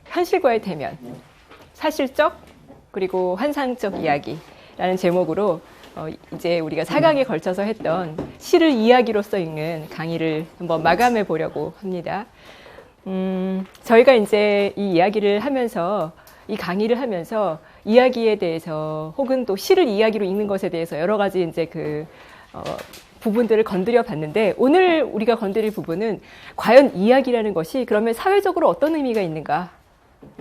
현실과의 대면, 사실적 그리고 환상적 이야기라는 제목으로 이제 우리가 4강에 걸쳐서 했던 시를 이야기로서 읽는 강의를 한번 마감해 보려고 합니다. 저희가 이제 이 이야기를 하면서, 이 강의를 하면서 이야기에 대해서 혹은 또 시를 이야기로 읽는 것에 대해서 여러 가지 이제 부분들을 건드려 봤는데, 오늘 우리가 건드릴 부분은 과연 이야기라는 것이 그러면 사회적으로 어떤 의미가 있는가,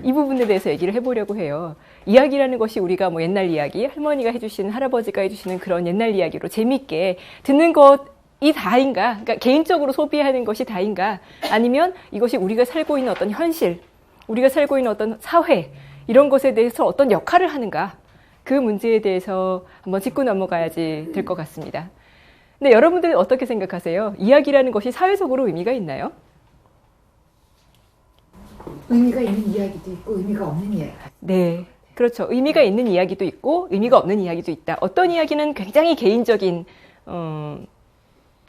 이 부분에 대해서 얘기를 해보려고 해요. 이야기라는 것이 우리가 뭐 옛날 이야기, 할머니가 해주시는, 할아버지가 해주시는 그런 옛날 이야기로 재밌게 듣는 것이 다인가? 그러니까 개인적으로 소비하는 것이 다인가? 아니면 이것이 우리가 살고 있는 어떤 현실, 우리가 살고 있는 어떤 사회, 이런 것에 대해서 어떤 역할을 하는가? 그 문제에 대해서 한번 짚고 넘어가야지 될 것 같습니다. 근데 여러분들은 어떻게 생각하세요? 이야기라는 것이 사회적으로 의미가 있나요? 의미가 있는 이야기도 있고 의미가 없는 이야기. 네, 그렇죠. 의미가 있는 이야기도 있고 의미가 없는 이야기도 있다. 어떤 이야기는 굉장히 개인적인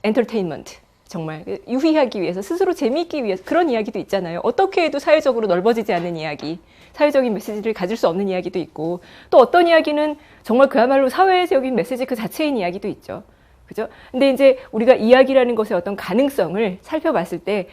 엔터테인먼트, 정말 유희하기 위해서, 스스로 재미있기 위해서 그런 이야기도 있잖아요. 어떻게 해도 사회적으로 넓어지지 않는 이야기, 사회적인 메시지를 가질 수 없는 이야기도 있고, 또 어떤 이야기는 정말 그야말로 사회적인 메시지 그 자체인 이야기도 있죠. 그죠? 근데 이제 우리가 이야기라는 것의 어떤 가능성을 살펴봤을 때,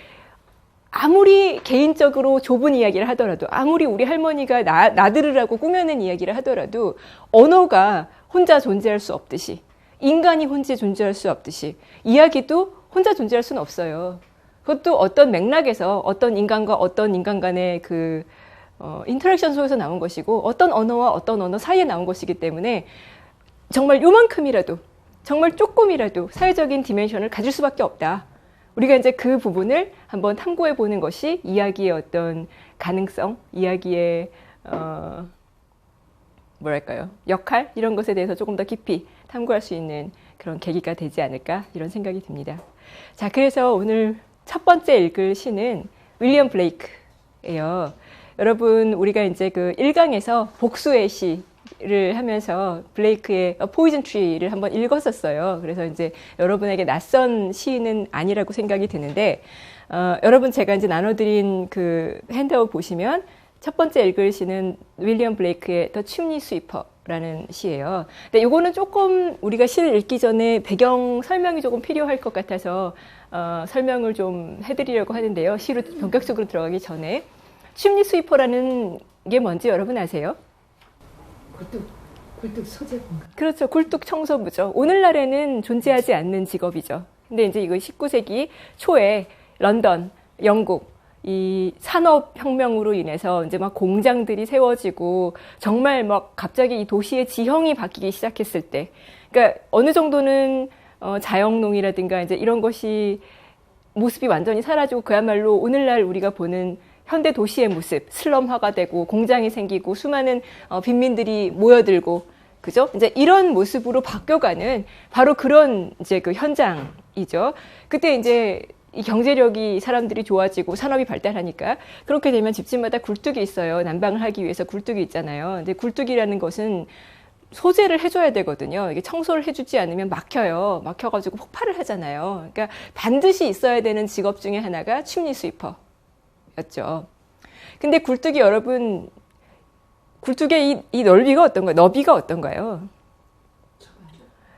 아무리 개인적으로 좁은 이야기를 하더라도, 아무리 우리 할머니가 나 들으라고 꾸며낸 이야기를 하더라도, 언어가 혼자 존재할 수 없듯이, 인간이 혼자 존재할 수 없듯이, 이야기도 혼자 존재할 수는 없어요. 그것도 어떤 맥락에서 어떤 인간과 어떤 인간 간의 인터랙션 속에서 나온 것이고, 어떤 언어와 어떤 언어 사이에 나온 것이기 때문에 정말 요만큼이라도, 정말 조금이라도 사회적인 디멘션을 가질 수밖에 없다. 우리가 이제 그 부분을 한번 탐구해 보는 것이 이야기의 어떤 가능성, 이야기의 뭐랄까요, 역할, 이런 것에 대해서 조금 더 깊이 탐구할 수 있는 그런 계기가 되지 않을까, 이런 생각이 듭니다. 자, 그래서 오늘 첫 번째 읽을 시는 윌리엄 블레이크예요. 여러분, 우리가 이제 그 1강에서 복수의 시를 하면서 블레이크의 포이즌 트리를 한번 읽었었어요. 그래서 이제 여러분에게 낯선 시는 아니라고 생각이 드는데, 여러분, 제가 이제 나눠드린 그 핸드아웃 보시면 첫 번째 읽을 시는 윌리엄 블레이크의 The Chimney Sweeper라는 시예요. 근데 이거는 조금 우리가 시를 읽기 전에 배경 설명이 조금 필요할 것 같아서 설명을 좀 해드리려고 하는데요. 시로 본격적으로 들어가기 전에, Chimney Sweeper라는 게 뭔지 여러분 아세요? 굴뚝 소재군가. 그렇죠. 굴뚝 청소부죠. 오늘날에는 존재하지 않는 직업이죠. 근데 이제 이거 19세기 초에 런던, 영국, 이 산업혁명으로 인해서 이제 막 공장들이 세워지고, 정말 막 갑자기 이 도시의 지형이 바뀌기 시작했을 때, 그러니까 어느 정도는 자영농이라든가 이제 이런 것이 모습이 완전히 사라지고, 그야말로 오늘날 우리가 보는 현대 도시의 모습, 슬럼화가 되고 공장이 생기고 수많은 빈민들이 모여들고, 그죠? 이제 이런 모습으로 바뀌어가는 바로 그런 이제 그 현장이죠. 그때 이제 이 경제력이 사람들이 좋아지고 산업이 발달하니까, 그렇게 되면 집집마다 굴뚝이 있어요. 난방을 하기 위해서 굴뚝이 있잖아요. 근데 굴뚝이라는 것은 소재를 해줘야 되거든요. 이게 청소를 해주지 않으면 막혀요. 막혀가지고 폭발을 하잖아요. 그러니까 반드시 있어야 되는 직업 중에 하나가 침니 스위퍼였죠. 근데 굴뚝이, 여러분, 굴뚝의 이 넓이가 어떤가요? 너비가 어떤가요?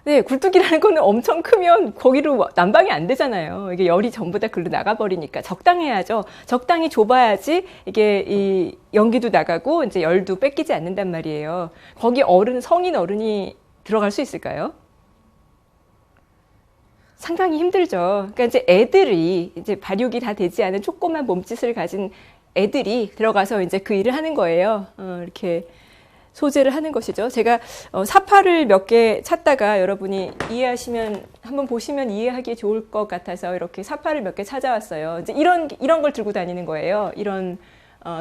네, 굴뚝이라는 거는 엄청 크면 거기로 난방이 안 되잖아요. 이게 열이 전부 다 글로 나가버리니까 적당해야죠. 적당히 좁아야지 이게 이 연기도 나가고 이제 열도 뺏기지 않는단 말이에요. 거기 성인 어른이 들어갈 수 있을까요? 상당히 힘들죠. 그러니까 이제 애들이, 이제 발육이 다 되지 않은 조그만 몸짓을 가진 애들이 들어가서 이제 그 일을 하는 거예요. 이렇게 소재를 하는 것이죠. 제가 사파를 몇 개 찾다가 여러분이 이해하시면, 한번 보시면 이해하기 좋을 것 같아서 이렇게 사파를 몇 개 찾아왔어요. 이제 이런 걸 들고 다니는 거예요. 이런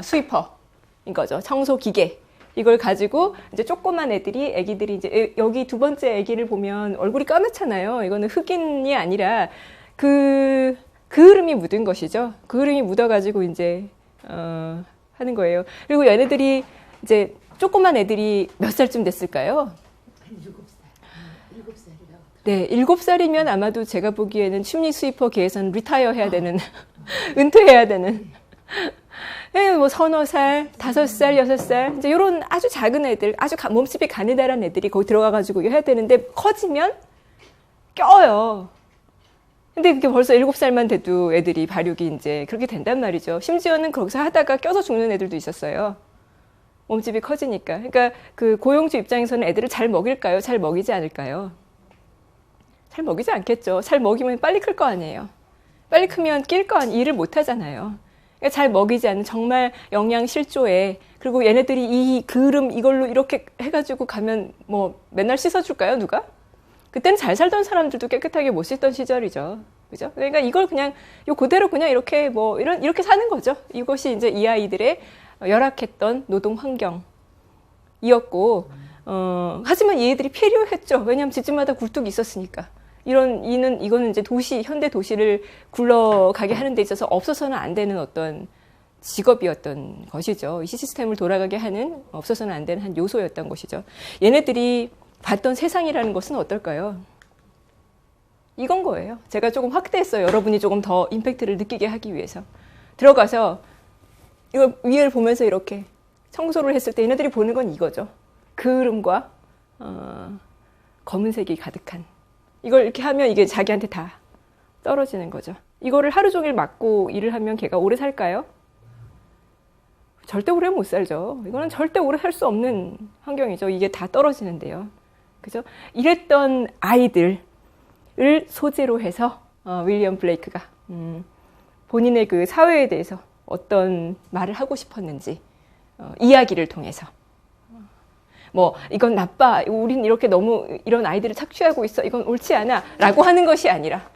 스위퍼인 거죠. 청소 기계. 이걸 가지고 이제 조그만 애기들이 이제 여기 두 번째 애기를 보면 얼굴이 까맣잖아요. 이거는 흑인이 아니라 그 흐름이 묻은 것이죠. 그 흐름이 묻어가지고 이제 하는 거예요. 그리고 얘네들이 이제 조그만 애들이 몇 살쯤 됐을까요? 한 7살. 7살이라고. 네, 7살이면 아마도 제가 보기에는 침리 스위퍼 계에서는 리타이어 해야 되는, 은퇴해야 되는 뭐 서너 살, 5살, 6살 이제 이런 아주 작은 애들, 아주 몸집이 가느다란 애들이 거기 들어가가지고 해야 되는데 커지면 껴요. 근데 그게 벌써 7살만 돼도 애들이 발육이 이제 그렇게 된단 말이죠. 심지어는 거기서 하다가 껴서 죽는 애들도 있었어요. 몸집이 커지니까. 그러니까 그 고용주 입장에서는 애들을 잘 먹일까요? 잘 먹이지 않을까요? 잘 먹이지 않겠죠. 잘 먹이면 빨리 클 거 아니에요. 빨리 크면 낄 거 아니에요. 일을 못 하잖아요. 그러니까 잘 먹이지 않는 정말 영양 실조에, 그리고 얘네들이 이 그름 이걸로 이렇게 해가지고 가면 뭐 맨날 씻어줄까요? 누가? 그때는 잘 살던 사람들도 깨끗하게 못 씻던 시절이죠. 그죠? 그러니까 이걸 그냥 요 그대로 그냥 이렇게 뭐 이렇게 사는 거죠. 이것이 이제 이 아이들의 열악했던 노동 환경이었고, 하지만 얘들이 필요했죠. 왜냐하면 집집마다 굴뚝이 있었으니까. 이거는 이제 현대 도시를 굴러가게 하는 데 있어서 없어서는 안 되는 어떤 직업이었던 것이죠. 이 시스템을 돌아가게 하는, 없어서는 안 되는 한 요소였던 것이죠. 얘네들이 봤던 세상이라는 것은 어떨까요? 이건 거예요. 제가 조금 확대했어요. 여러분이 조금 더 임팩트를 느끼게 하기 위해서. 들어가서 이거 위를 보면서 이렇게 청소를 했을 때 얘네들이 보는 건 이거죠. 그을음과 검은색이 가득한. 이걸 이렇게 하면 이게 자기한테 다 떨어지는 거죠. 이거를 하루 종일 맞고 일을 하면 걔가 오래 살까요? 절대 오래 못 살죠. 이거는 절대 오래 살 수 없는 환경이죠. 이게 다 떨어지는데요. 그죠? 이랬던 아이들을 소재로 해서 윌리엄 블레이크가 본인의 그 사회에 대해서 어떤 말을 하고 싶었는지 이야기를 통해서 뭐 이건 나빠, 우린 이렇게 너무 이런 아이들을 착취하고 있어, 이건 옳지 않아 라고 하는 것이 아니라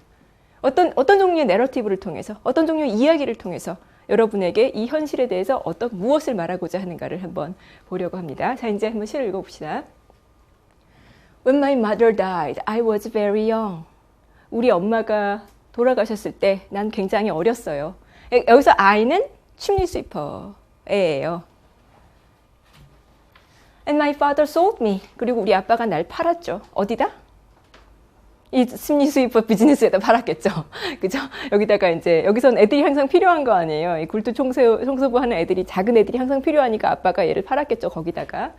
어떤 종류의 내러티브를 통해서, 어떤 종류의 이야기를 통해서 여러분에게 이 현실에 대해서 무엇을 말하고자 하는가를 한번 보려고 합니다. 자, 이제 한번 시를 읽어봅시다. When my mother died, I was very young. 우리 엄마가 돌아가셨을 때 난 굉장히 어렸어요. 여기서 I는 chimney sweeper예요. And my father sold me. 그리고 우리 아빠가 날 팔았죠. 어디다? 이 chimney sweeper 비즈니스에다 팔았겠죠. 그죠? 여기다가 이제, 여기선 애들이 항상 필요한 거 아니에요. 이 굴뚝 청소부 하는 애들이, 작은 애들이 항상 필요하니까 아빠가 얘를 팔았겠죠. 거기다가.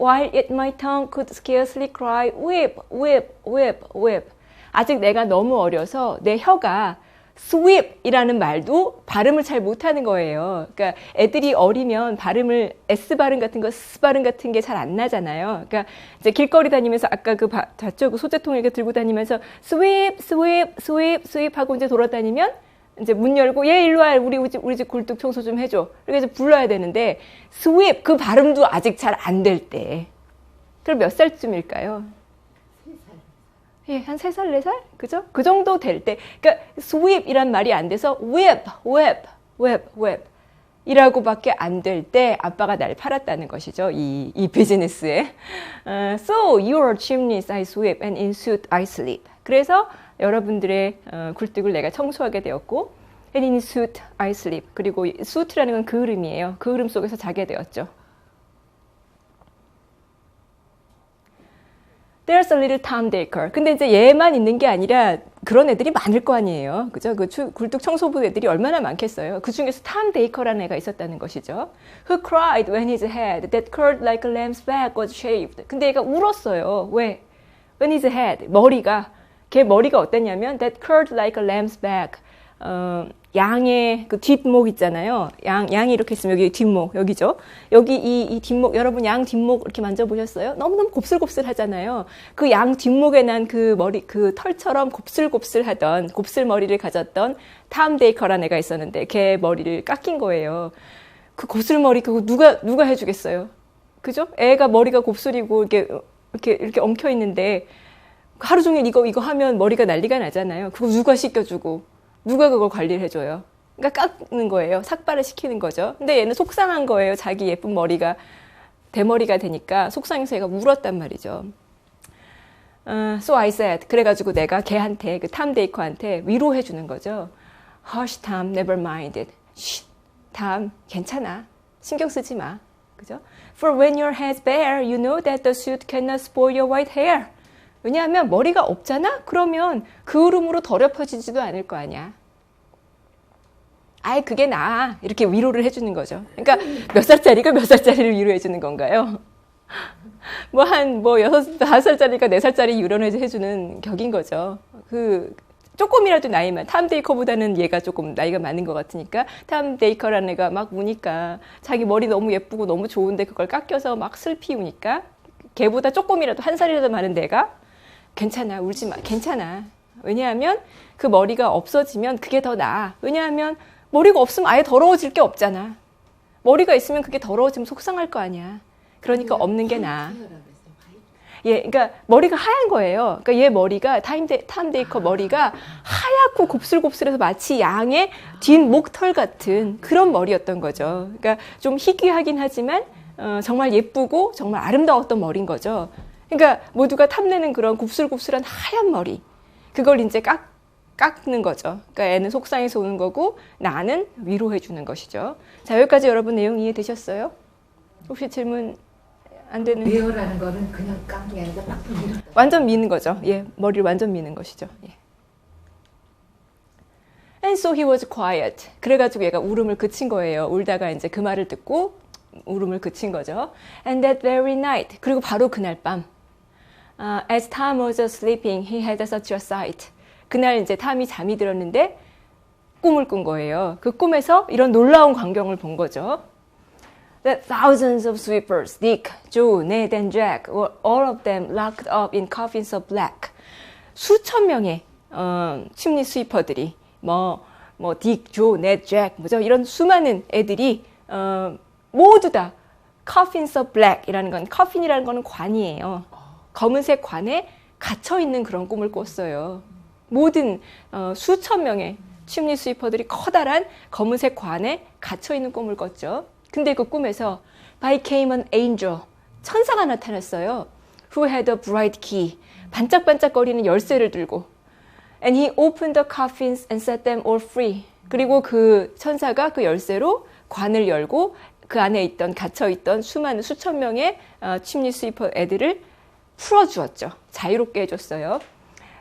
While yet my tongue could scarcely cry, whip, whip, whip, whip. 아직 내가 너무 어려서 내 혀가 sweep이라는 말도 발음을 잘 못하는 거예요. 그러니까 애들이 어리면 발음을 S 발음 같은 거, S 발음 같은 게 잘 안 나잖아요. 그러니까 이제 길거리 다니면서 아까 봤죠? 그 소재통 이렇게 들고 다니면서 sweep, sweep, sweep, sweep 하고 이제 돌아다니면 이제 문 열고 얘 일로 와, 우리 집 굴뚝 청소 좀 해줘. 그래서 불러야 되는데 sweep 그 발음도 아직 잘 안 될 때. 그럼 몇 살쯤일까요? 예, 한 3살, 4살? 그죠? 그 정도 될 때. 그러니까 sweep이란 말이 안 돼서 whip, whip, whip, whip 이라고 밖에 안 될 때 아빠가 날 팔았다는 것이죠. 이 비즈니스에. So your chimneys I sweep and in soot I sleep. 그래서 여러분들의 굴뚝을 내가 청소하게 되었고 and in soot I sleep. 그리고 soot라는 건 그을음이에요. 그을음 속에서 자게 되었죠. There's a little Tom Dacre. 근데 이제 얘만 있는 게 아니라 그런 애들이 많을 거 아니에요. 그죠? 그 굴뚝 청소부 애들이 얼마나 많겠어요. 그 중에서 Tom Dacre라는 애가 있었다는 것이죠. Who cried when his head that curled like a lamb's back was shaved. 근데 얘가 울었어요. 왜? When his head, 머리가, 걔 머리가 어땠냐면 that curled like a lamb's back. 양의 그 뒷목 있잖아요. 양이 이렇게 있으면 여기 뒷목, 여기죠. 여기 이 뒷목, 여러분 양 뒷목 이렇게 만져보셨어요? 너무너무 곱슬곱슬 하잖아요. 그 양 뒷목에 난 그 머리, 그 털처럼 곱슬곱슬 하던, 곱슬머리를 가졌던 탐 데이커라는 애가 있었는데, 걔 머리를 깎인 거예요. 그 곱슬머리, 그거 누가 해주겠어요? 그죠? 애가 머리가 곱슬이고, 이렇게 엉켜 있는데, 하루 종일 이거 하면 머리가 난리가 나잖아요. 그거 누가 씻겨주고, 누가 그걸 관리를 해줘요? 그러니까 깎는 거예요. 삭발을 시키는 거죠. 근데 얘는 속상한 거예요. 자기 예쁜 머리가 대머리가 되니까 속상해서 얘가 울었단 말이죠. So I said. 그래가지고 내가 걔한테, 그 탐 데이커한테 위로해 주는 거죠. Hush, Tom, never mind it. Shh, Tom, 괜찮아. 신경 쓰지 마. 그죠? For when your head's bare, you know that the suit cannot spoil your white hair. 왜냐하면 머리가 없잖아? 그러면 그을음으로 더럽혀지지도 않을 거 아니야. 아이, 그게 나아. 이렇게 위로를 해주는 거죠. 그러니까 몇 살짜리가 몇 살짜리를 위로해주는 건가요? 여섯, 5살짜리가 4살짜리 위로해주는 격인 거죠. 조금이라도 나이만, 탐 데이커보다는 얘가 조금 나이가 많은 것 같으니까, 탐 데이커라는 애가 막 우니까, 자기 머리 너무 예쁘고 너무 좋은데 그걸 깎여서 막 슬피 우니까, 걔보다 조금이라도, 1살이라도 많은 내가, 괜찮아, 울지 마, 괜찮아. 왜냐하면 그 머리가 없어지면 그게 더 나아. 왜냐하면 머리가 없으면 아예 더러워질 게 없잖아. 머리가 있으면 그게 더러워지면 속상할 거 아니야. 그러니까 없는 게 나아. 예, 그러니까 머리가 하얀 거예요. 그러니까 얘 머리가 탐 데이커 머리가 하얗고 곱슬곱슬해서 마치 양의 뒷목털 같은 그런 머리였던 거죠. 그러니까 좀 희귀하긴 하지만 정말 예쁘고 정말 아름다웠던 머리인 거죠. 그러니까 모두가 탐내는 그런 곱슬곱슬한 하얀 머리. 그걸 이제 깎는 거죠. 그러니까 애는 속상해서 오는 거고 나는 위로해 주는 것이죠. 자, 여기까지 여러분 내용 이해되셨어요? 혹시 질문 안 되는? 베어라는 거는 그냥 깎는 게 아니라 막 밀어. 완전 미는 거죠. 예, 머리를 완전 미는 것이죠. 예. And so he was quiet. 그래가지고 얘가 울음을 그친 거예요. 울다가 이제 그 말을 듣고 울음을 그친 거죠. And that very night. 그리고 바로 그날 밤. As Tom was sleeping, he had such a sight. 그날 이제 탐이 잠이 들었는데 꿈을 꾼 거예요. 그 꿈에서 이런 놀라운 광경을 본 거죠. That thousands of sweepers, Dick, Joe, Ned, and Jack, were all of them locked up in coffins of black. 수천 명의 침리 스위퍼들이 딕, 조, 넷, 잭, 이런 수많은 애들이 모두 다 coffins of black이라는 건 커핀이라는 거는 관이에요. 검은색 관에 갇혀 있는 그런 꿈을 꿨어요. 모든 수천 명의 침리 스위퍼들이 커다란 검은색 관에 갇혀 있는 꿈을 꿨죠. 근데 그 꿈에서 by came an angel, 천사가 나타났어요. Who had a bright key, 반짝반짝거리는 열쇠를 들고. And he opened the coffins and set them all free. 그리고 그 천사가 그 열쇠로 관을 열고 그 안에 있던 갇혀있던 수천 명의 침리 스위퍼 애들을 풀어주었죠. 자유롭게 해줬어요.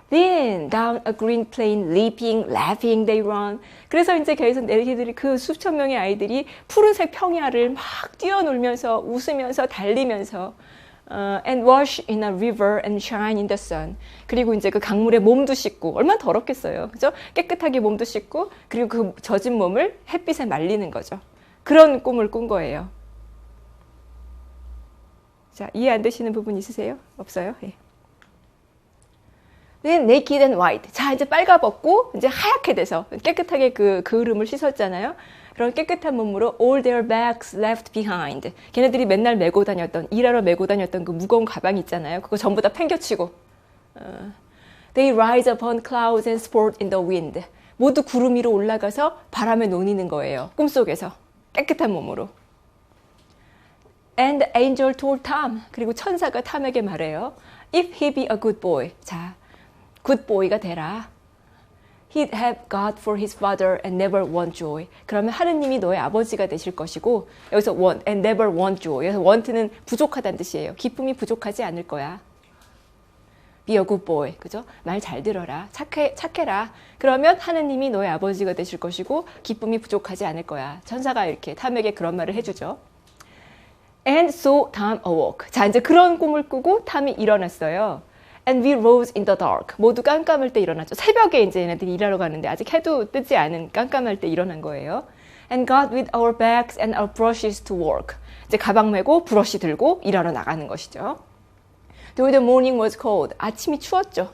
Then down a green plain, leaping, laughing, they run. 그래서 이제 계속 애기들이 그 수천 명의 아이들이 푸른색 평야를 막 뛰어놀면서 웃으면서 달리면서 and wash in a river and shine in the sun. 그리고 이제 그 강물에 몸도 씻고 얼마나 더럽겠어요, 그죠? 깨끗하게 몸도 씻고 그리고 그 젖은 몸을 햇빛에 말리는 거죠. 그런 꿈을 꾼 거예요. 자, 이해 안 되시는 부분 있으세요? 없어요? 예. Then naked and white. 자, 이제 빨가벗고 이제 하얗게 돼서 깨끗하게 그 흐름을 씻었잖아요. 그런 깨끗한 몸으로 all their bags left behind. 걔네들이 맨날 메고 다녔던, 일하러 메고 다녔던 그 무거운 가방 있잖아요. 그거 전부 다 팽겨치고. They rise upon clouds and sport in the wind. 모두 구름 위로 올라가서 바람에 논이는 거예요. 꿈속에서. 깨끗한 몸으로. And the angel told Tom. 그리고 천사가 탐에게 말해요. If he be a good boy. 자, good boy가 되라. He'd have God for his father and never want joy. 그러면 하느님이 너의 아버지가 되실 것이고, 여기서 want and never want joy. 여기서 want는 부족하다는 뜻이에요. 기쁨이 부족하지 않을 거야. Be a good boy. 그죠? 말 잘 들어라. 착해라. 그러면 하느님이 너의 아버지가 되실 것이고, 기쁨이 부족하지 않을 거야. 천사가 이렇게 탐에게 그런 말을 해주죠. And so Tom awoke. 자, 이제 그런 꿈을 꾸고 탐이 일어났어요. And we rose in the dark. 모두 깜깜할 때 일어났죠. 새벽에 이제 얘네들이 일하러 가는데 아직 해도 뜨지 않은 깜깜할 때 일어난 거예요. And got with our bags and our brushes to work. 이제 가방 메고 브러쉬 들고 일하러 나가는 것이죠. Though the morning was cold. 아침이 추웠죠.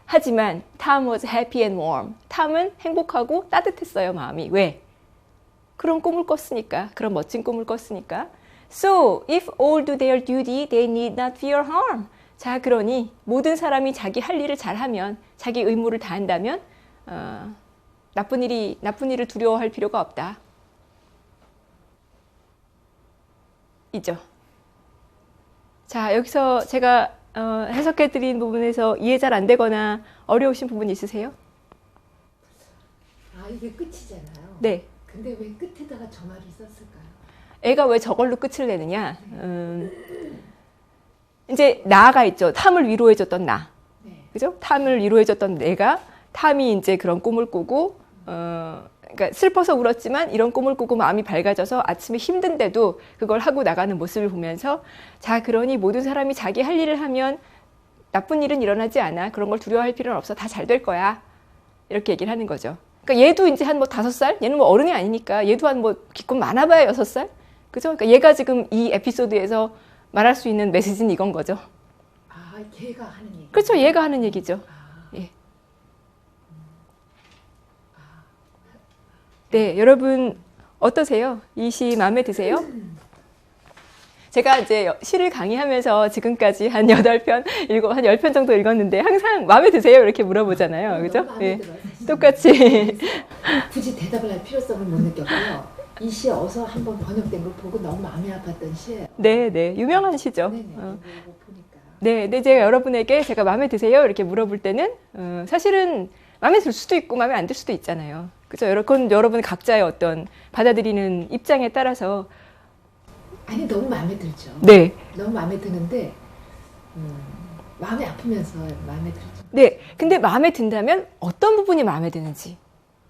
하지만 Tom was happy and warm. 탐은 행복하고 따뜻했어요, 마음이. 왜? 그런 꿈을 꿨으니까. 그런 멋진 꿈을 꿨으니까. So, if all do their duty, they need not fear harm. 자, 그러니 모든 사람이 자기 할 일을 잘하면, 자기 의무를 다한다면 나쁜 일을 두려워할 필요가 없다. 있죠. 자, 여기서 제가 해석해드린 부분에서 이해 잘 안 되거나 어려우신 부분 있으세요? 아, 이게 끝이잖아요. 네. 근데 왜 끝에다가 저 말을 썼을까요? 애가 왜 저걸로 끝을 내느냐? 이제 나가 있죠. 탐을 위로해줬던 나. 네. 그죠? 탐을 위로해줬던 내가, 탐이 이제 그런 꿈을 꾸고, 그러니까 슬퍼서 울었지만 이런 꿈을 꾸고 마음이 밝아져서 아침에 힘든데도 그걸 하고 나가는 모습을 보면서 자, 그러니 모든 사람이 자기 할 일을 하면 나쁜 일은 일어나지 않아. 그런 걸 두려워할 필요는 없어. 다 잘 될 거야. 이렇게 얘기를 하는 거죠. 그러니까 얘도 이제 한 뭐 5살? 얘는 뭐 어른이 아니니까 얘도 한 뭐 기껏 많아봐야 6살? 그죠? 그러니까 얘가 지금 이 에피소드에서 말할 수 있는 메시지는 이건 거죠. 아, 걔가 하는 얘기. 그렇죠. 얘가 하는 얘기죠. 예. 네, 여러분 어떠세요? 이 시 마음에 드세요? 제가 이제 시를 강의하면서 지금까지 한 8편, 한 10편 정도 읽었는데 항상 마음에 드세요? 이렇게 물어보잖아요. 그죠? 마음에 예. 들어요, 사실은. 똑같이. 굳이 대답을 할 필요성을 못 느꼈고요. 이 시 어서 한번 번역된 걸 보고 너무 마음이 아팠던 시예요. 네, 네. 유명한 시죠. 네네. 어. 이거 보니까. 네, 근데 제가 여러분에게 제가 마음에 드세요? 이렇게 물어볼 때는 사실은 마음에 들 수도 있고 마음에 안 들 수도 있잖아요. 그죠? 그건 여러분 각자의 어떤 받아들이는 입장에 따라서 아니 너무 마음에 들죠. 네, 너무 마음에 드는데 마음이 아프면서 마음에 들죠. 네. 근데 마음에 든다면 어떤 부분이 마음에 드는지,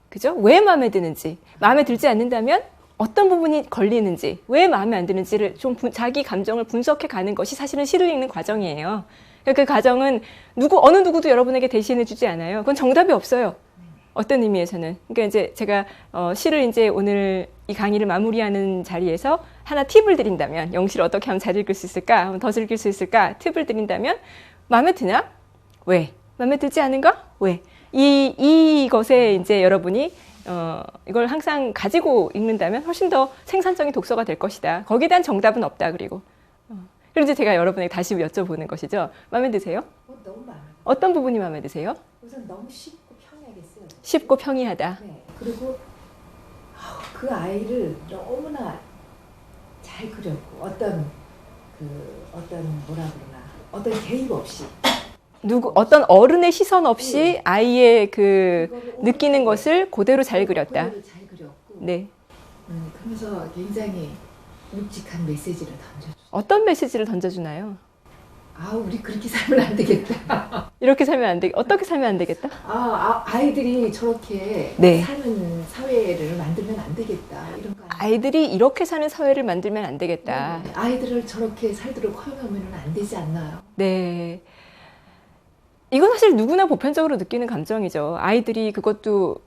그죠? 왜 마음에 드는지, 마음에 들지 않는다면 어떤 부분이 걸리는지, 왜 마음에 안 드는지를 좀 자기 감정을 분석해 가는 것이 사실은 시를 읽는 과정이에요. 그 과정은 어느 누구도 여러분에게 대신해 주지 않아요. 그건 정답이 없어요. 어떤 의미에서는. 그러니까 이제 제가 시를 이제 오늘 이 강의를 마무리하는 자리에서 하나 팁을 드린다면, 영시를 어떻게 하면 잘 읽을 수 있을까? 더 즐길 수 있을까? 팁을 드린다면, 마음에 드나? 왜? 마음에 들지 않은가? 왜? 이것에 이제 여러분이 이걸 항상 가지고 읽는다면 훨씬 더 생산적인 독서가 될 것이다. 거기에 대한 정답은 없다. 그리고 이제 제가 여러분에게 다시 여쭤보는 것이죠. 마음에 드세요? 너무 마음에. 어떤 부분이 마음에 드세요? 우선 너무 쉽고 평이하게 써요. 쉽고 평이하다. 네. 그리고 그 아이를 너무나 잘 그렸고 어떤 뭐라 그러나 어떤 개입 없이 어떤 어른의 시선 없이 네. 아이의 그 그거를 느끼는 것을 그대로 잘 그렸다. 그대로 잘 그렸고 네. 그러면서 굉장히 묵직한 메시지를 던져줘. 어떤 메시지를 던져주나요? 우리 그렇게 살면 안 되겠다. 이렇게 살면 안 되, 어떻게 살면 안 되겠다? 아이들이 저렇게 네. 사는 사회를 만들면 안 되겠다. 이런 거 아니에요? 아이들이 이렇게 사는 사회를 만들면 안 되겠다. 네. 아이들을 저렇게 살도록 허용하면 안 되지 않나요? 네. 이건 사실 누구나 보편적으로 느끼는 감정이죠. 아이들이 그것도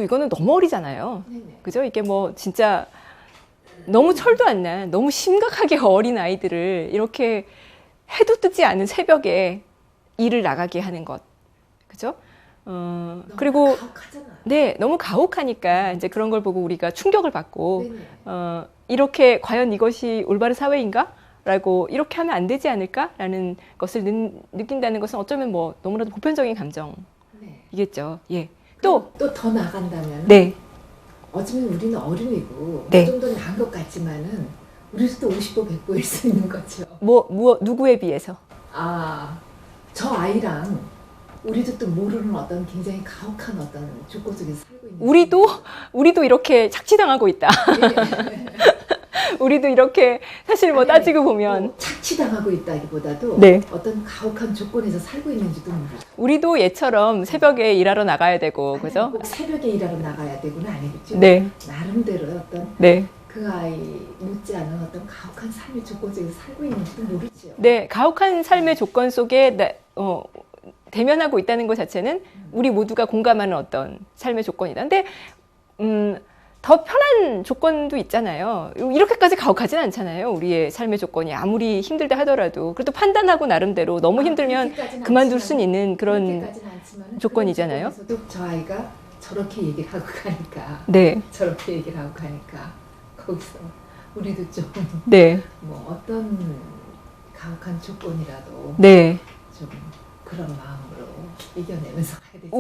이거는 너무 어리잖아요. 네네. 그죠? 이게 뭐 진짜 너무 철도 안 난, 너무 심각하게 어린 아이들을 이렇게 해도 뜨지 않은 새벽에 일을 나가게 하는 것. 그죠? 그리고, 가혹하잖아요. 네, 너무 가혹하니까 이제 그런 걸 보고 우리가 충격을 받고, 네네. 이렇게 과연 이것이 올바른 사회인가? 라고 이렇게 하면 안 되지 않을까? 라는 것을 느낀다는 것은 어쩌면 뭐 너무나도 보편적인 감정이겠죠. 네. 예. 또 더 나간다면 네. 어쩌면 우리는 어른이고 네. 그 정도 나은 것 같지만은 우리도 또 50보 100보일 수 있는 거죠. 누구에 비해서? 저 아이랑 우리도 또 모르는 어떤 굉장히 가혹한 어떤 조건 속에서 살고 있는 우리도 이렇게 착취당하고 있다. 네. 우리도 이렇게 사실 뭐 아니, 따지고 보면 착취당하고 있다기보다도 네. 어떤 가혹한 조건에서 살고 있는지도 모르죠. 우리도 얘처럼 새벽에 일하러 나가야 되고 그죠? 꼭 새벽에 일하러 나가야 되고는 아니겠죠. 네. 나름대로 어떤 네. 그 아이 못지않은 어떤 가혹한 삶의 조건 속에서 살고 있는지도 모르죠. 네, 가혹한 삶의 조건 속에 대면하고 있다는 것 자체는 우리 모두가 공감하는 어떤 삶의 조건이다. 근데 더 편한 조건도 있잖아요. 이렇게까지 가혹하진 않잖아요. 우리의 삶의 조건이 아무리 힘들다 하더라도 그래도 판단하고 나름대로 너무 힘들면 그만둘 수는 있는 그런 조건이잖아요. 그래서도 저 아이가 저렇게 얘기를 하고 가니까, 네, 저렇게 얘기를 하고 가니까 거기서 우리도 좀 네, 뭐 어떤 가혹한 조건이라도 네. 좀 그런 마음으로 이겨내면서 가야 되지.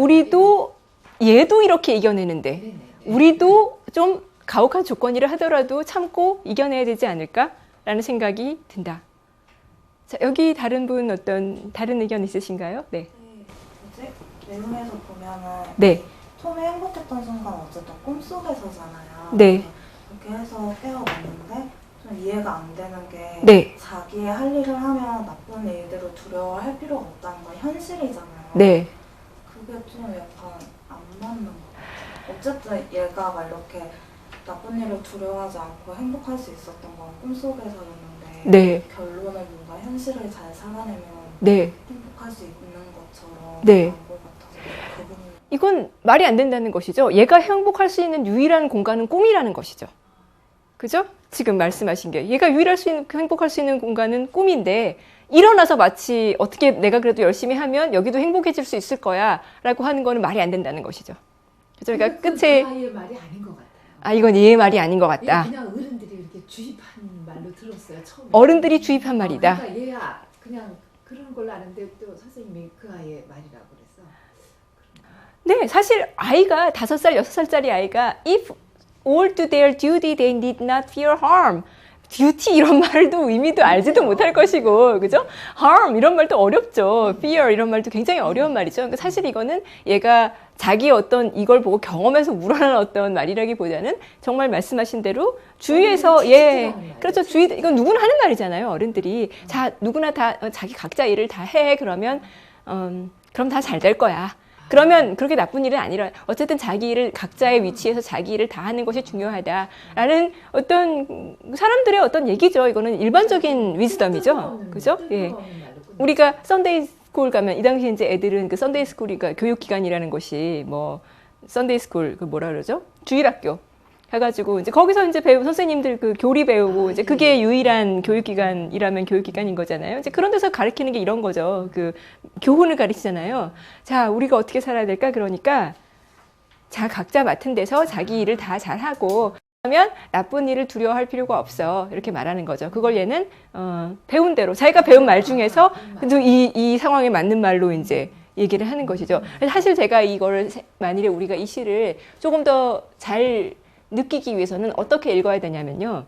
얘도 이렇게 이겨내는데 네네. 우리도 좀 가혹한 조건이라 하더라도 참고 이겨내야 되지 않을까라는 생각이 든다. 자, 여기 다른 의견 있으신가요? 네. 뭐지? 내용에서 보면은 네. 처음에 행복했던 순간 어쨌든 꿈속에서잖아요. 네. 그렇게 해서 깨어났는데 좀 이해가 안 되는 게 네. 자기의 할 일을 하면 나쁜 일들을 두려워할 필요가 없다는 건 현실이잖아요. 네. 그게 좀 약간 안 맞는 것 같아요. 어쨌든 얘가 막 이렇게 나쁜 일을 두려워하지 않고 행복할 수 있었던 건 꿈속에서였는데 네. 결론을 뭔가 현실을 잘 살아내면 네. 행복할 수 있는 것처럼 네. 나온 것 같아서 그 부분이 이건 말이 안 된다는 것이죠. 얘가 행복할 수 있는 유일한 공간은 꿈이라는 것이죠. 그죠? 지금 말씀하신 게 얘가 유일할 수 있는 행복할 수 있는 공간은 꿈인데 일어나서 마치 어떻게 내가 그래도 열심히 하면 여기도 행복해질 수 있을 거야라고 하는 거는 말이 안 된다는 것이죠. 그죠? 그러니까 끝에 그 아이의 말이 아닌 것 같아요. 아 이건 얘의 말이 아닌 것 같다. 그냥 어른들이 이렇게 주입한 말로 들었어요. 처음에. 어른들이 주입한 말이다. 그러니까 얘야 그냥 그런 걸로 아는데 또 선생님이 그 아이의 말이라고 그랬어. 네, 사실 아이가 5살, 6살짜리 아이가 if all do their duty, they need not fear harm. duty 이런 말도 의미도 알지도 못할 것이고, 그죠? harm 이런 말도 어렵죠. fear 이런 말도 굉장히 어려운 말이죠. 그러니까 사실 이거는 얘가 자기 어떤 이걸 보고 경험해서 우러난 어떤 말이라기보다는 정말 말씀하신 대로 주위에서 그렇죠. 주위 이건 누구나 하는 말이잖아요. 어른들이 자 누구나 다 자기 각자 일을 다 해. 그러면 그럼 다 잘 될 거야. 그러면 그렇게 나쁜 일은 아니라 어쨌든 자기 일을 각자의 위치에서 자기 일을 다 하는 것이 중요하다라는 어떤 사람들의 어떤 얘기죠. 이거는 일반적인 위즈덤이죠. 그죠? 예. 우리가 썬데이 스쿨 가면 이 당시에 이제 애들은 그 썬데이 스쿨이가 교육 기관이라는 것이 뭐 썬데이 스쿨 그 뭐라 그러죠? 주일학교 해가지고 이제 거기서 이제 배우 선생님들 그 교리 배우고 이제 그게 유일한 교육기관이라면 교육기관인 거잖아요. 이제 그런 데서 가르치는 게 이런 거죠. 그 교훈을 가르치잖아요. 자, 우리가 어떻게 살아야 될까? 그러니까 자 각자 맡은 데서 자기 일을 다 잘하고 그러면 나쁜 일을 두려워할 필요가 없어 이렇게 말하는 거죠. 그걸 얘는 배운 대로 자기가 배운 말 중에서 이 상황에 맞는 말로 이제 얘기를 하는 것이죠. 사실 제가 이거를 만일에 우리가 이 시를 조금 더 잘 느끼기 위해서는 어떻게 읽어야 되냐면요.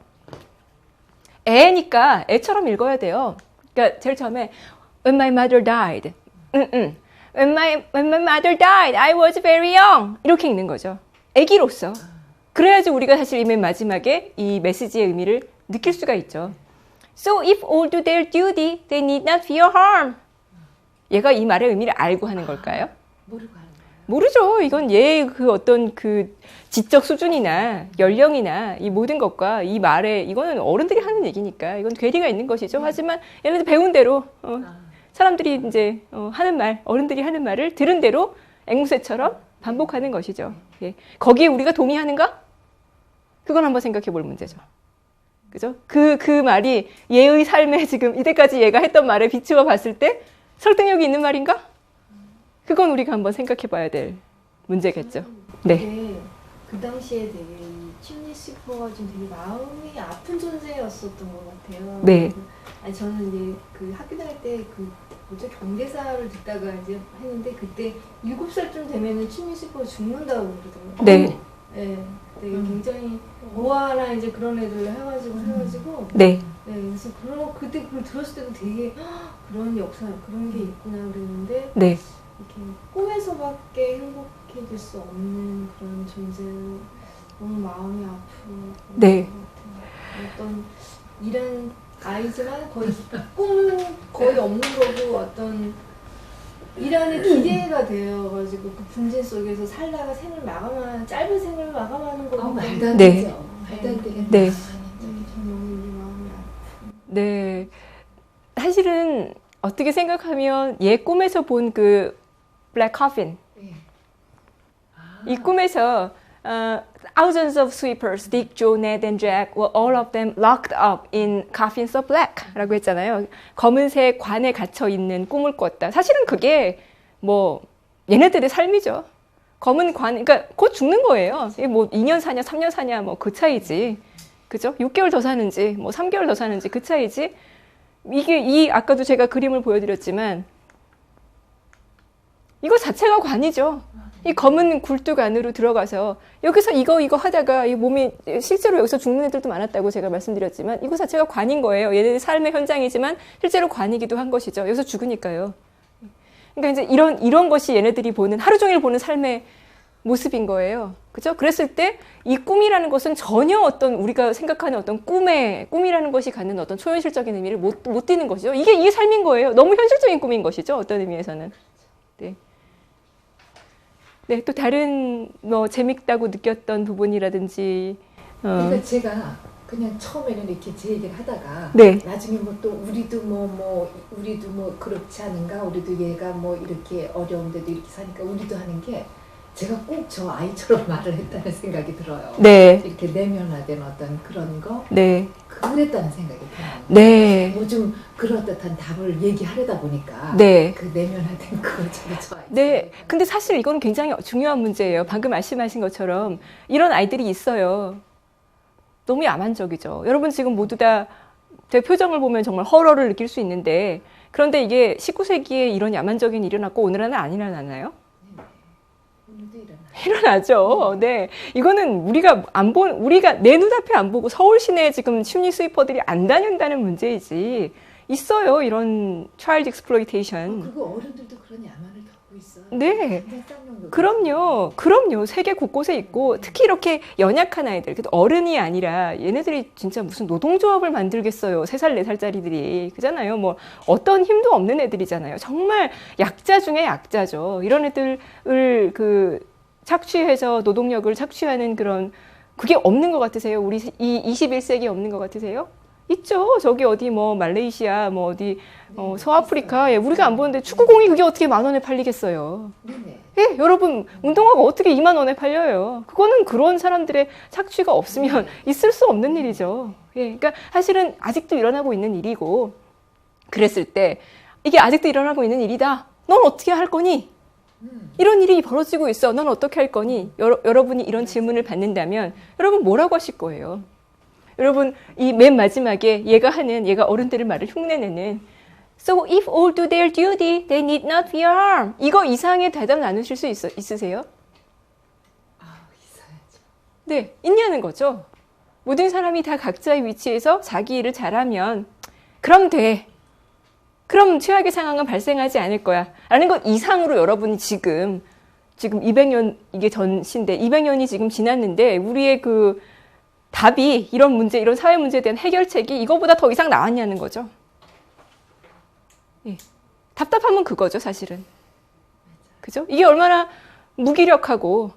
애니까 애처럼 읽어야 돼요. 그러니까 제일 처음에 When my mother died. When my mother died, I was very young. 이렇게 읽는 거죠. 애기로서. 그래야지 우리가 사실 맨 마지막에 이 메시지의 의미를 느낄 수가 있죠. So if all do their duty, they need not fear harm. 얘가 이 말의 의미를 알고 하는 걸까요? 모르고 하는 거예요. 모르죠. 이건 얘의 그 어떤 그 지적 수준이나 연령이나 이 모든 것과 이 말에 이거는 어른들이 하는 얘기니까 이건 괴리가 있는 것이죠. 하지만 얘네들 배운 대로 사람들이 이제 하는 말, 어른들이 하는 말을 들은 대로 앵무새처럼 반복하는 것이죠. 예. 거기에 우리가 동의하는가? 그건 한번 생각해 볼 문제죠. 그죠? 그 말이 얘의 삶에 지금 이때까지 얘가 했던 말에 비추어 봤을 때 설득력이 있는 말인가? 그건 우리가 한번 생각해 봐야 될 문제겠죠. 네. 되게 그 당시에 되게 이 침리 스퍼가 좀 되게 마음이 아픈 존재였었던 것 같아요. 네. 아니 저는 이제 그 학교 다닐 때 그 뭐죠 경제사를 듣다가 이제 했는데 그때 7살쯤 되면은 침리 스퍼가 죽는다고 그러더라고요. 네. 네. 되게 굉장히 모아나 이제 그런 애들 해가지고 네. 네, 그래서 그때 그걸 들었을 때도 되게 그런 역사 그런 게 있구나 그랬는데 네. 이렇게 꿈에서밖에 행복해질 수 없는 그런 존재 너무 마음이 아프고 네. 어떤 이런 아이지만 거의 꿈은 거의 없는 거고 어떤 일하는 기대가 되어가지고 그 분진 속에서 살다가 생을 마감하는 짧은 생을 마감하는 거고 말도 안 네. 되죠. 말도 안 되게 네. 너무 이 마음이 아프고 네. 사실은 어떻게 생각하면 얘 꿈에서 본 그 블랙 커핀 네. 이 꿈에서 thousands of sweepers, Dick, Joe, Ned, and Jack were all of them locked up in coffins of black 라고 했잖아요. 검은색 관에 갇혀 있는 꿈을 꿨다. 사실은 그게 뭐 얘네들의 삶이죠. 검은 관, 그러니까 곧 죽는 거예요. 이게 뭐 2년 사냐, 3년 사냐, 뭐 그 차이지. 그죠? 6개월 더 사는지, 뭐 3개월 더 사는지 그 차이지. 이게 아까도 제가 그림을 보여드렸지만 이거 자체가 관이죠. 이 검은 굴뚝 안으로 들어가서 여기서 이거 하다가 이 몸이 실제로 여기서 죽는 애들도 많았다고 제가 말씀드렸지만 이거 자체가 관인 거예요. 얘네들 삶의 현장이지만 실제로 관이기도 한 것이죠. 여기서 죽으니까요. 그러니까 이제 이런 것이 얘네들이 보는 하루 종일 보는 삶의 모습인 거예요. 그죠? 그랬을 때 이 꿈이라는 것은 전혀 어떤 우리가 생각하는 어떤 꿈이라는 것이 갖는 어떤 초현실적인 의미를 못 띠는 것이죠. 이게 삶인 거예요. 너무 현실적인 꿈인 것이죠. 어떤 의미에서는. 네. 네, 또 다른 뭐 재밌다고 느꼈던 부분이라든지 그러니까 제가 그냥 처음에는 이렇게 제 얘기를 하다가 네. 나중에 뭐 또 우리도 우리도 뭐 그렇지 않은가, 우리도 얘가 뭐 이렇게 어려운데도 이렇게 사니까 우리도 하는 게 제가 꼭 저 아이처럼 말을 했다는 생각이 들어요. 네. 이렇게 내면화된 어떤 그런 거 네. 그랬다는 생각이 들어요. 네. 뭐 좀 그럴듯한 답을 얘기하려다 보니까 네. 그 내면화된 그걸 저 아이. 네. 근데 사실 이거는 굉장히 중요한 문제예요. 방금 말씀하신 것처럼 이런 아이들이 있어요. 너무 야만적이죠. 여러분 지금 모두 다 제 표정을 보면 정말 허러를 느낄 수 있는데 그런데 이게 19세기에 이런 야만적인 일이 일어났고 오늘은 안 일어나나요? 오늘도 일어나. 일어나죠. 네. 이거는 우리가 내 눈앞에 안 보고 서울 시내에 지금 심리 스위퍼들이 안 다닌다는 문제이지. 있어요. 이런 child exploitation. 그거 어른들도 그런 야만을 겪고 있어요. 네. 굉장히 쌍욕도 그럼요. 세계 곳곳에 있고 특히 이렇게 연약한 아이들, 어른이 아니라 얘네들이 진짜 무슨 노동조합을 만들겠어요. 3살, 4살짜리들이. 그잖아요. 뭐 어떤 힘도 없는 애들이잖아요. 정말 약자 중에 약자죠. 이런 애들을 착취해서 노동력을 착취하는 그런 그게 없는 것 같으세요? 우리 이 21세기 없는 것 같으세요? 있죠. 저기 어디 뭐 말레이시아 뭐 어디 서아프리카 예, 우리가 안 보는데 축구공이 그게 어떻게 10,000원에 팔리겠어요. 네네. 예, 여러분 운동화가 어떻게 20,000원에 팔려요. 그거는 그런 사람들의 착취가 없으면 있을 수 없는 일이죠. 예, 그러니까 사실은 아직도 일어나고 있는 일이고 그랬을 때 이게 아직도 일어나고 있는 일이다. 넌 어떻게 할 거니? 이런 일이 벌어지고 있어. 넌 어떻게 할 거니? 여러분이 이런 질문을 받는다면 여러분 뭐라고 하실 거예요? 여러분 이 맨 마지막에 얘가 어른들의 말을 흉내내는 So if all do their duty, they need not fear harm. 이거 이상의 대답 나누실 수 있으세요? 있어야죠. 네, 있냐는 거죠. 모든 사람이 다 각자의 위치에서 자기 일을 잘하면 그럼 돼. 그럼 최악의 상황은 발생하지 않을 거야. 라는 것 이상으로 여러분이 지금 200년 이게 전시인데 200년이 지금 지났는데 우리의 그 답이 이런 문제, 이런 사회 문제에 대한 해결책이 이거보다 더 이상 나왔냐는 거죠. 예. 답답하면 그거죠, 사실은. 그죠? 이게 얼마나 무기력하고,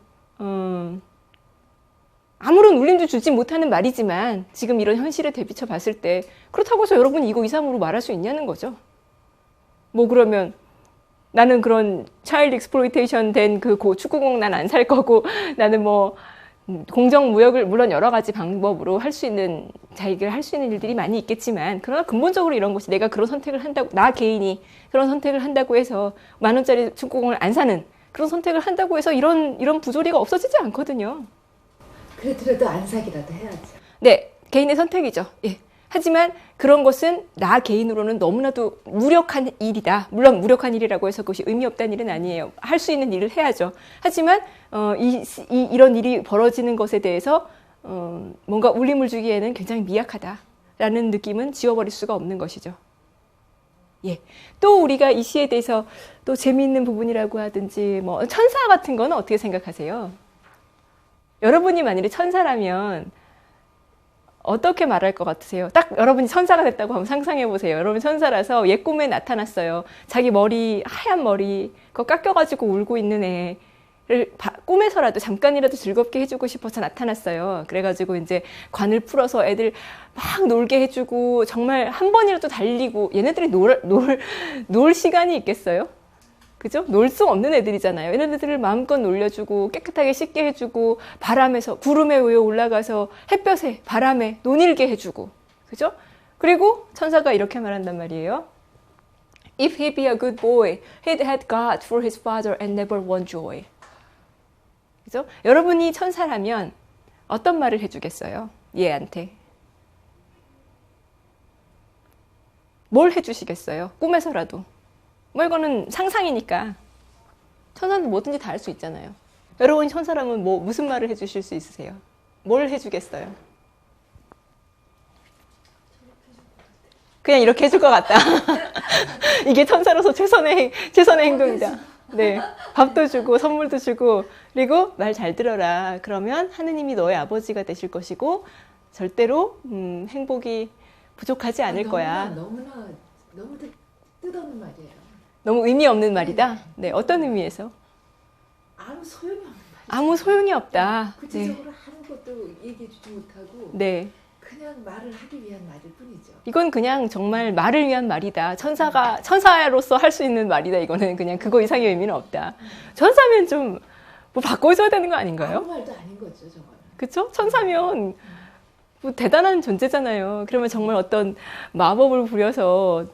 아무런 울림도 주지 못하는 말이지만 지금 이런 현실에 대비쳐 봤을 때 그렇다고 해서 여러분이 이거 이상으로 말할 수 있냐는 거죠. 뭐 그러면 나는 그런 차일드 익스플로이테이션 된 그 축구공 난 안 살 거고 나는 뭐 공정무역을 물론 여러 가지 방법으로 할 수 있는 자기가 할 수 있는 일들이 많이 있겠지만 그러나 근본적으로 이런 것이 내가 그런 선택을 한다고 나 개인이 그런 선택을 한다고 해서 10,000원짜리 축구공을 안 사는 그런 선택을 한다고 해서 이런 부조리가 없어지지 않거든요. 그래도 안 사기라도 해야죠. 네, 개인의 선택이죠. 예. 하지만 그런 것은 나 개인으로는 너무나도 무력한 일이다. 물론 무력한 일이라고 해서 그것이 의미 없다는 일은 아니에요. 할 수 있는 일을 해야죠. 하지만 이런 일이 벌어지는 것에 대해서 뭔가 울림을 주기에는 굉장히 미약하다라는 느낌은 지워버릴 수가 없는 것이죠. 예. 또 우리가 이 시에 대해서 또 재미있는 부분이라고 하든지 뭐 천사 같은 거는 어떻게 생각하세요? 여러분이 만일에 천사라면 어떻게 말할 것 같으세요? 딱 여러분이 천사가 됐다고 한번 상상해 보세요. 여러분 천사라서 옛 꿈에 나타났어요. 자기 머리, 하얀 머리, 그거 깎여가지고 울고 있는 애를 꿈에서라도 잠깐이라도 즐겁게 해주고 싶어서 나타났어요. 그래가지고 이제 관을 풀어서 애들 막 놀게 해주고 정말 한 번이라도 달리고 얘네들이 놀 시간이 있겠어요? 그죠? 놀 수 없는 애들이잖아요. 얘네들을 마음껏 놀려주고 깨끗하게 씻게 해주고 바람에서 구름에 위에 올라가서 햇볕에 바람에 논일게 해주고 그죠? 그리고 천사가 이렇게 말한단 말이에요. If he be a good boy, he'd had God for his father and never won joy. 그죠? 여러분이 천사라면 어떤 말을 해주겠어요? 얘한테. 뭘 해주시겠어요? 꿈에서라도. 뭐 이거는 상상이니까 천사는 뭐든지 다 할 수 있잖아요. 여러분이 천사라면 무슨 말을 해주실 수 있으세요? 뭘 해주겠어요? 그냥 이렇게 해줄 것 같다. 이게 천사로서 최선의 행동이다. 네, 밥도 주고 선물도 주고 그리고 말 잘 들어라. 그러면 하느님이 너의 아버지가 되실 것이고 절대로 행복이 부족하지 않을 거야. 너무 뜻없는 말이에요. 너무 의미 없는 말이다. 네, 어떤 의미에서? 아무 소용이 없는 말이죠. 아무 소용이 없다. 네. 구체적으로 하는 것도 얘기해주지 못하고 네. 그냥 말을 하기 위한 말일 뿐이죠. 이건 그냥 정말 말을 위한 말이다. 천사로서 할 수 있는 말이다. 이거는 그냥 그거 이상의 의미는 없다. 천사면 좀 뭐 바꿔줘야 되는 거 아닌가요? 아무 말도 아닌 거죠, 저거는. 그쵸? 천사면 뭐 대단한 존재잖아요. 그러면 정말 어떤 마법을 부려서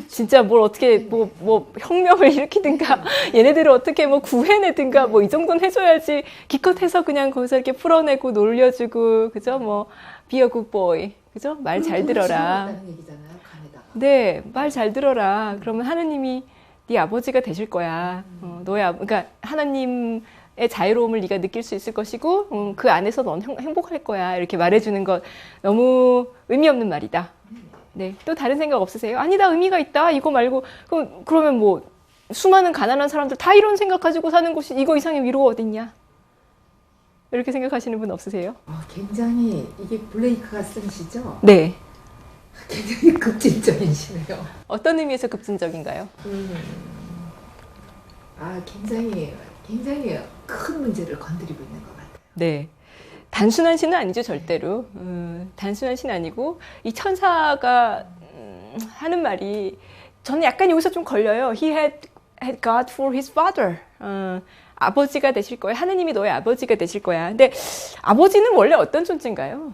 진짜 뭘 어떻게 뭐 혁명을 일으키든가 얘네들을 어떻게 뭐 구해내든가 뭐 이 정도는 해줘야지 기껏해서 그냥 거기서 이렇게 풀어내고 놀려주고 그죠? 뭐 be a good boy 그죠? 말 잘 들어라. 다는 얘기잖아요, 간에다가. 네, 말 잘 들어라. 그러면 하느님이 네 아버지가 되실 거야. 그러니까 하나님의 자유로움을 네가 느낄 수 있을 것이고 그 안에서 넌 행복할 거야. 이렇게 말해주는 것 너무 의미 없는 말이다. 네, 또 다른 생각 없으세요? 아니다, 의미가 있다. 이거 말고 그러면 뭐 수많은 가난한 사람들 다 이런 생각 가지고 사는 곳이 이거 이상의 위로가 어딨냐? 이렇게 생각하시는 분 없으세요? 굉장히 이게 블레이크가 쓴 시죠? 네. 굉장히 급진적인 시네요. 어떤 의미에서 급진적인가요? 굉장히 큰 문제를 건드리고 있는 것 같아요. 네. 단순한 시는 아니죠, 절대로. 단순한 시는 아니고, 이 천사가 하는 말이, 저는 약간 여기서 좀 걸려요. He had God for his father. 아버지가 되실 거야. 하느님이 너의 아버지가 되실 거야. 근데 아버지는 원래 어떤 존재인가요?